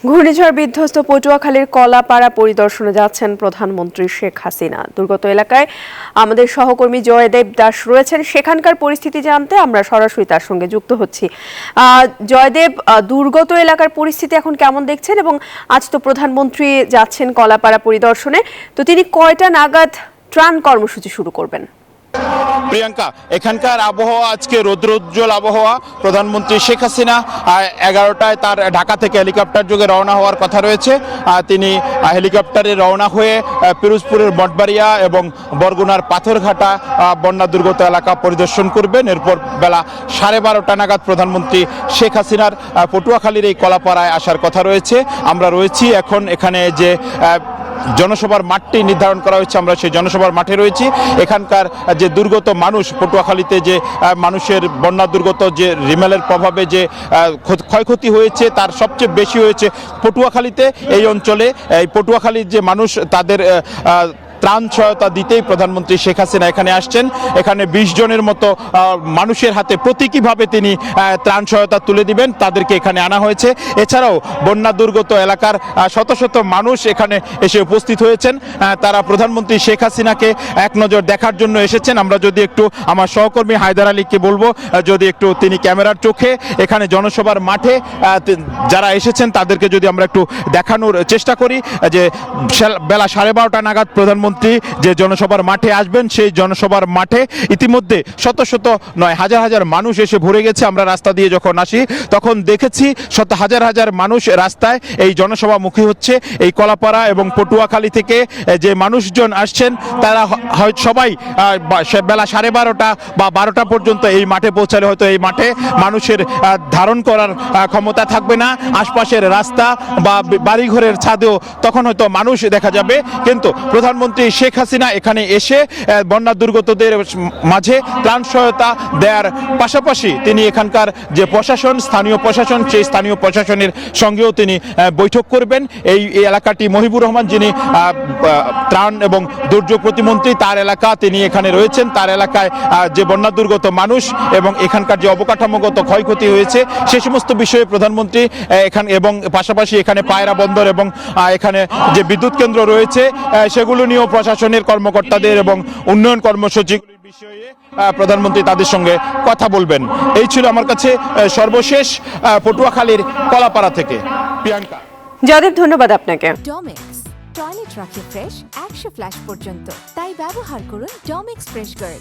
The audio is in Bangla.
ঘূর্ণিঝড় বিধ্বস্ত পটুয়াখালীর কলাপাড়া পরিদর্শনে যাচ্ছেন প্রধানমন্ত্রী শেখ হাসিনা। দুর্গত এলাকায় আমাদের সহকর্মী জয়দেব দাস রয়েছেন, সেখানকার পরিস্থিতি জানতে আমরা সরাসরি তার সঙ্গে যুক্ত হচ্ছি। জয়দেব, দুর্গত এলাকার পরিস্থিতি এখন কেমন দেখছেন? এবং আজ তো প্রধানমন্ত্রী যাচ্ছেন কলাপাড়া পরিদর্শনে, তো তিনি কয়টা নাগাদ ত্রাণ কর্মসূচি শুরু করবেন? প্রিয়াঙ্কা, এখানকার আবহাওয়া আজকে রৌদ্রোজ্জ্বল আবহাওয়া। প্রধানমন্ত্রী শেখ হাসিনা 11টায় তার ঢাকা থেকে হেলিকপ্টার যোগে রওনা হওয়ার কথা রয়েছে। তিনি হেলিকপ্টারে রওনা হয়ে পিরোজপুরের মঠবাড়িয়া এবং বরগুনার পাথরঘাটা বন্যা দুর্গত এলাকা পরিদর্শন করবেন। এরপর বেলা 12:30 নাগাদ প্রধানমন্ত্রী শেখ হাসিনার পটুয়াখালীর এই কলাপাড়ায় আসার কথা রয়েছে। আমরা রয়েছি এখন এখানে যে জনসভার মাঠটি নির্ধারণ করা হয়েছে, আমরা সেই জনসভার মাঠে রয়েছি। এখানকার যে দুর্গত মানুষ, পটুয়াখালীতে যে মানুষের বন্যা দুর্গত যে রিমেলের প্রভাবে যে ক্ষয়ক্ষতি হয়েছে তার সবচেয়ে বেশি হয়েছে পটুয়াখালীতে। এই অঞ্চলে এই পটুয়াখালীর যে মানুষ, তাদের ত্রাণ সহায়তা দিতেই প্রধানমন্ত্রী শেখ হাসিনা এখানে আসছেন। এখানে 20 জনের মতো মানুষের হাতে প্রতীকীভাবে তিনি ত্রাণ সহায়তা তুলে দিবেন, তাদেরকে এখানে আনা হয়েছে। এছাড়াও বন্যা দুর্গত এলাকার শত শত মানুষ এখানে এসে উপস্থিত হয়েছেন। তারা প্রধানমন্ত্রী শেখ হাসিনাকে এক নজর দেখার জন্য এসেছেন। আমরা যদি একটু আমার সহকর্মী হায়দার আলীকে বলবো, যদি একটু তিনি ক্যামেরার চোখে এখানে জনসভার মাঠে যারা এসেছেন তাদেরকে যদি আমরা একটু দেখানোর চেষ্টা করি যে বেলা 12:30 নাগাদ প্রধানমন্ত্রী যে জনসভার মাঠে আসবেন, সেই জনসভার মাঠে ইতিমধ্যে শত শত নয় হাজার হাজার মানুষ এসে ভরে গেছে। আমরা রাস্তা দিয়ে যখন আসি তখন দেখেছি হাজার হাজার মানুষ রাস্তায় এই জনসভামুখী হচ্ছে। এই কলাপাড়া এবং পটুয়াখালী থেকে যে মানুষজন আসছেন তারা সবাই বেলা 12:30 বা 12টা পর্যন্ত এই মাঠে পৌঁছালে হয়তো এই মাঠে মানুষের ধারণ করার ক্ষমতা থাকবে না। আশপাশের রাস্তা বা বাড়িঘরের ছাদেও তখন হয়তো মানুষ দেখা যাবে। কিন্তু প্রধানমন্ত্রী শেখ হাসিনা এখানে এসে বন্যা দুর্গতদের মাঝে ত্রাণ সহায়তা দেওয়ার পাশাপাশি তিনি এখানকার যে প্রশাসন, স্থানীয় প্রশাসন, সেই স্থানীয় প্রশাসনের সঙ্গেও তিনি বৈঠক করবেন। এই এলাকাটি মহিবুর রহমান, যিনি ত্রাণ এবং দুর্যোগ প্রতিমন্ত্রী, তার এলাকা, তিনি এখানে রয়েছেন। তার এলাকায় যে বন্যা দুর্গত মানুষ এবং এখানকার যে অবকাঠামোগত ক্ষয়ক্ষতি হয়েছে সে সমস্ত বিষয়ে প্রধানমন্ত্রী এখানে, এবং পাশাপাশি এখানে পায়রা বন্দর এবং এখানে যে বিদ্যুৎ কেন্দ্র রয়েছে সেগুলো নিয়েও প্রশাসনের কর্মকর্তাদের এবং উন্নয়ন কর্মসূচিগুলির বিষয়ে প্রধানমন্ত্রী তাদের সঙ্গে কথা বলবেন। এই ছিল আমার কাছে সর্বশেষ পটুয়াখালীর কলাপাড়া থেকে। প্রিয়াঙ্কা, জয়দেব, ধন্যবাদ আপনাকে। ডমিক্স টয়লেট রাখে ফ্রেশ 100 ফ্ল্যাশ পর্যন্ত, তাই ব্যবহার করুন ডমিক্স ফ্রেশ গার্ড।